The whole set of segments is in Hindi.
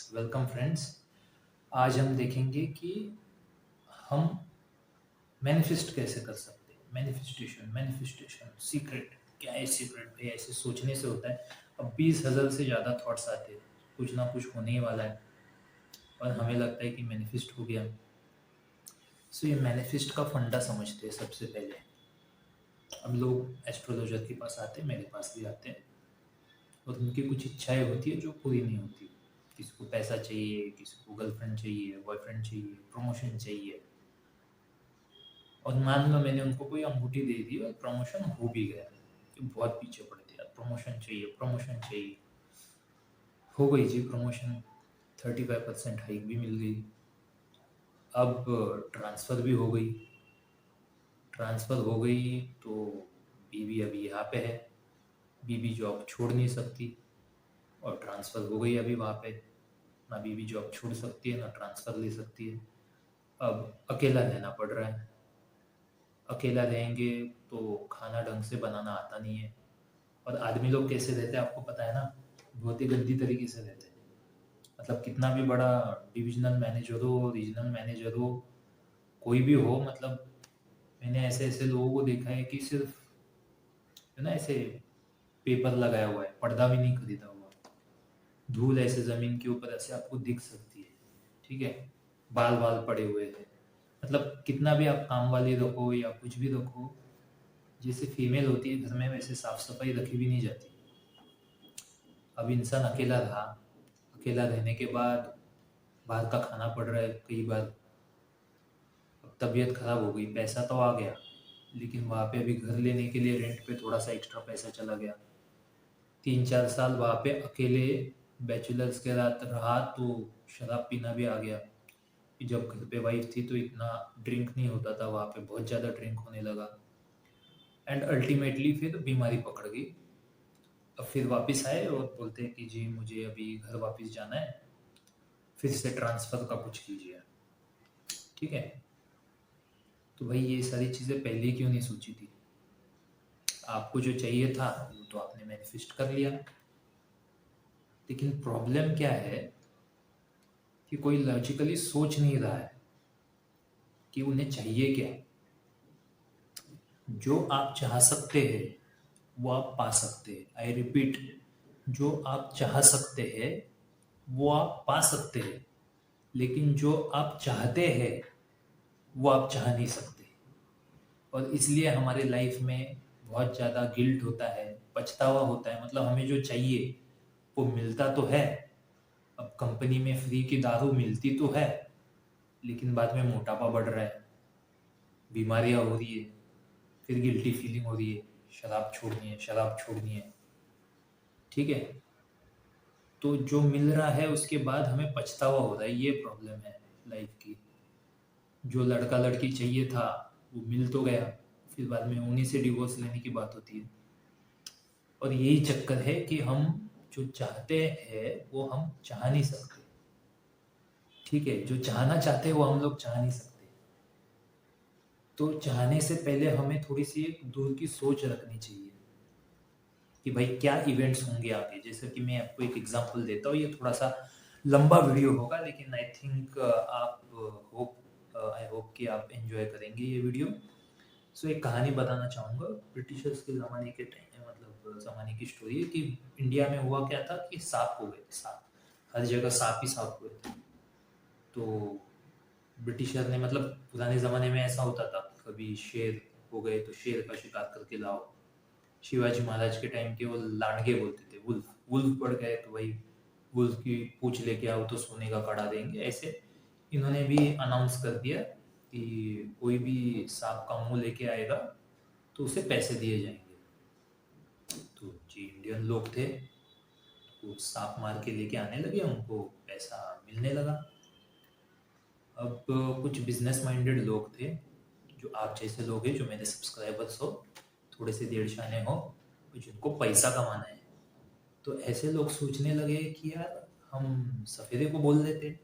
Welcome friends. आज हम देखेंगे कि हम मैनिफेस्ट कैसे कर सकते हैं। मैनिफेस्टेशन मैनिफेस्टेशन सीक्रेट क्या है? सीक्रेट भाई ऐसे सोचने से होता है। अब 20,000 से ज़्यादा थॉट्स आते हैं, कुछ ना कुछ होने ही वाला है और हमें लगता है कि मैनिफेस्ट हो गया। सो ये मैनिफेस्ट का फंडा समझते हैं सबसे पहले। अब लोग एस्ट्रोलॉजर के पास आते हैं, मेरे पास भी आते हैं और उनकी कुछ इच्छाएं होती है जो पूरी नहीं होती। किसी को पैसा चाहिए, किसी को गर्लफ्रेंड चाहिए, बॉयफ्रेंड चाहिए, प्रमोशन चाहिए। और मान लो मैंने उनको कोई अंगूठी दे दी और प्रमोशन हो भी गया, कि बहुत पीछे पड़े थे यार, प्रमोशन चाहिए प्रमोशन चाहिए। हो गई जी प्रमोशन, 35% हाइक भी मिल गई। अब ट्रांसफ़र भी हो गई। ट्रांसफ़र हो गई तो बीवी अभी यहाँ पे है। बीवी जॉब छोड़ नहीं सकती और ट्रांसफ़र हो गई अभी वहाँ पे। ना बीवी जॉब छोड़ सकती है ना ट्रांसफ़र ले सकती है। अब अकेला रहना पड़ रहा है। अकेला रहेंगे तो खाना ढंग से बनाना आता नहीं है। और आदमी लोग कैसे रहते हैं आपको पता है ना, बहुत ही गंदी तरीके से रहते हैं। मतलब कितना भी बड़ा डिविजनल मैनेजर हो, रीजनल मैनेजर हो, कोई भी हो, मतलब मैंने ऐसे ऐसे लोगों को देखा है कि सिर्फ है ना ऐसे पेपर लगाया हुआ है, पर्दा भी नहीं खरीदा हुआ। धूल ऐसे ज़मीन के ऊपर ऐसे आपको दिख सकती है, ठीक है। बाल बाल पड़े हुए हैं। मतलब कितना भी आप काम वाली रखो या कुछ भी रखो, जैसे फीमेल होती है घर में वैसे साफ सफाई रखी भी नहीं जाती। अब इंसान अकेला रहा, अकेला रहने के बाद बाहर का खाना पड़ रहा है कई बार। अब तबीयत खराब हो गई, पैसा तो आ गया, लेकिन वहाँ पे अभी घर लेने के लिए रेंट पे थोड़ा सा एक्स्ट्रा पैसा चला गया। 3-4 साल वहाँ पे अकेले बैचलर्स के रात रहा तो शराब पीना भी आ गया। कि जब घर पे वाइफ थी तो इतना ड्रिंक नहीं होता था, वहाँ पे बहुत ज़्यादा ड्रिंक होने लगा। एंड अल्टीमेटली फिर बीमारी पकड़ गई। अब फिर वापस आए और बोलते हैं कि जी मुझे अभी घर वापस जाना है, फिर से ट्रांसफ़र का कुछ कीजिए, ठीक है। तो भाई ये सारी चीज़ें पहले क्यों नहीं सोची थी? आपको जो चाहिए था वो तो आपने मैनिफेस्ट कर लिया, लेकिन प्रॉब्लम क्या है कि कोई लॉजिकली सोच नहीं रहा है कि उन्हें चाहिए क्या। जो आप चाह सकते हैं वो आप पा सकते हैं। आई रिपीट, जो आप चाह सकते हैं वो आप पा सकते हैं, लेकिन जो आप चाहते हैं वो आप चाह नहीं सकते। और इसलिए हमारे लाइफ में बहुत ज़्यादा गिल्ट होता है, पछतावा होता है। मतलब हमें जो चाहिए वो मिलता तो है। अब कंपनी में फ्री की दारू मिलती तो है, लेकिन बाद में मोटापा बढ़ रहा है, बीमारियां हो रही है, फिर गिल्टी फीलिंग हो रही है, शराब छोड़नी है शराब छोड़नी है, ठीक है। तो जो मिल रहा है उसके बाद हमें पछतावा हो रहा है, ये प्रॉब्लम है लाइफ की। जो लड़का लड़की चाहिए था वो मिल तो गया, फिर बाद में उन्हीं से डिवोर्स लेने की बात होती है। और यही चक्कर है कि हम जो चाहते हैं वो हम चाह नहीं सकते, ठीक है। जो चाहना चाहते हैं वो हम लोग चाह नहीं सकते। तो चाहने से पहले हमें थोड़ी सी एक दूर की सोच रखनी चाहिए कि भाई क्या इवेंट्स होंगे आगे। जैसे कि मैं आपको एक एग्जांपल देता हूँ, ये थोड़ा सा लंबा वीडियो होगा, लेकिन आई थिंक आप आई होप कि आप एंजॉय करेंगे ये वीडियो। सो एक कहानी बताना चाहूँगा ब्रिटिशर्स के ज़माने के टाइम, मतलब ज़माने की स्टोरी है कि इंडिया में हुआ क्या था कि सांप हो गए थे। सांप, हर जगह सांप ही सांप हुए थे। तो ब्रिटिशर ने, मतलब पुराने ज़माने में ऐसा होता था, कभी शेर हो गए तो शेर का शिकार करके लाओ। शिवाजी महाराज के टाइम के वो लांडगे बोलते थे, वुल्फ। वुल्फ पड़ गए तो भाई वुल्फ की पूंछ लेके आओ तो सोने का कड़ा देंगे। ऐसे इन्होंने भी अनाउंस कर दिया कि कोई भी सांप का मुंह लेके आएगा तो उसे पैसे दिए जाएंगे। तो जी इंडियन लोग थे, वो सांप मार के लेके आने लगे, उनको पैसा मिलने लगा। अब कुछ बिजनेस माइंडेड लोग थे, जो आप जैसे लोग हैं, जो मेरे सब्सक्राइबर्स हो, थोड़े से देड़शाने हो, जिनको पैसा कमाना है। तो ऐसे लोग सोचने लगे कि यार हम सफ़ेदे को बोल देते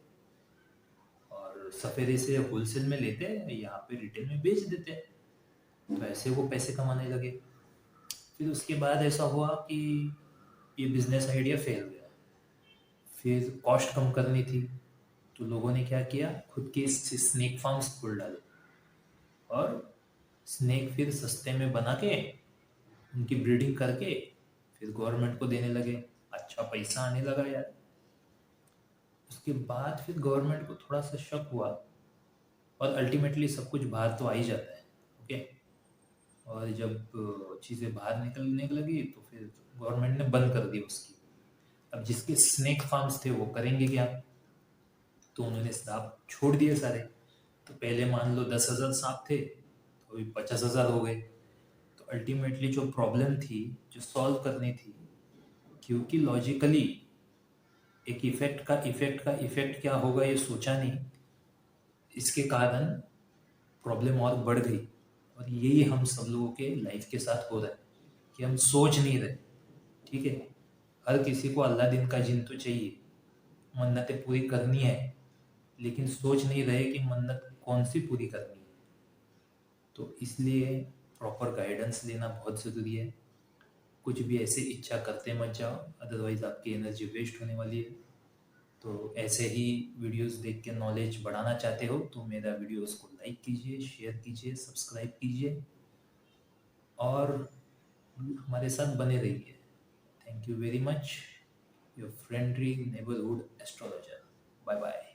और सफ़ेदे से होलसेल में लेते, यहाँ पे रिटेल में बेच देते, तो ऐसे वो पैसे कमाने लगे। फिर उसके बाद ऐसा हुआ कि ये बिजनेस आइडिया फेल गया। फिर कॉस्ट कम करनी थी, तो लोगों ने क्या किया, खुद के स्नेक फार्म्स खोल डाले और स्नेक फिर सस्ते में बना के उनकी ब्रीडिंग करके फिर गवर्नमेंट को देने लगे। अच्छा पैसा आने लगा यार। उसके बाद फिर गवर्नमेंट को थोड़ा सा शक हुआ, और अल्टीमेटली सब कुछ बाहर तो आ ही जाता है, ओके। और जब चीज़ें बाहर निकलने लगी तो फिर गवर्नमेंट ने बंद कर दी उसकी। अब जिसके स्नेक फार्म्स थे वो करेंगे क्या, तो उन्होंने सांप छोड़ दिए सारे। तो पहले मान लो 10,000 सांप थे, तो अभी 50,000 हो गए। तो अल्टीमेटली जो प्रॉब्लम थी, जो सॉल्व करनी थी, क्योंकि लॉजिकली एक इफेक्ट क्या होगा ये सोचा नहीं, इसके कारण प्रॉब्लम और बढ़ गई। और यही हम सब लोगों के लाइफ के साथ हो रहा है कि हम सोच नहीं रहे। ठीक है, हर किसी को अल्लाह दिन का जिन तो चाहिए, मन्नतें पूरी करनी है, लेकिन सोच नहीं रहे कि मन्नत कौन सी पूरी करनी है। तो इसलिए प्रॉपर गाइडेंस लेना बहुत ज़रूरी है। कुछ भी ऐसे इच्छा करते मत जाओ, अदरवाइज़ आपकी एनर्जी वेस्ट होने वाली है। तो ऐसे ही वीडियोस देख के नॉलेज बढ़ाना चाहते हो तो मेरा वीडियोस को लाइक कीजिए, शेयर कीजिए, सब्सक्राइब कीजिए और हमारे साथ बने रहिए। Thank you very much, your friendly neighbourhood astrologer. Bye bye.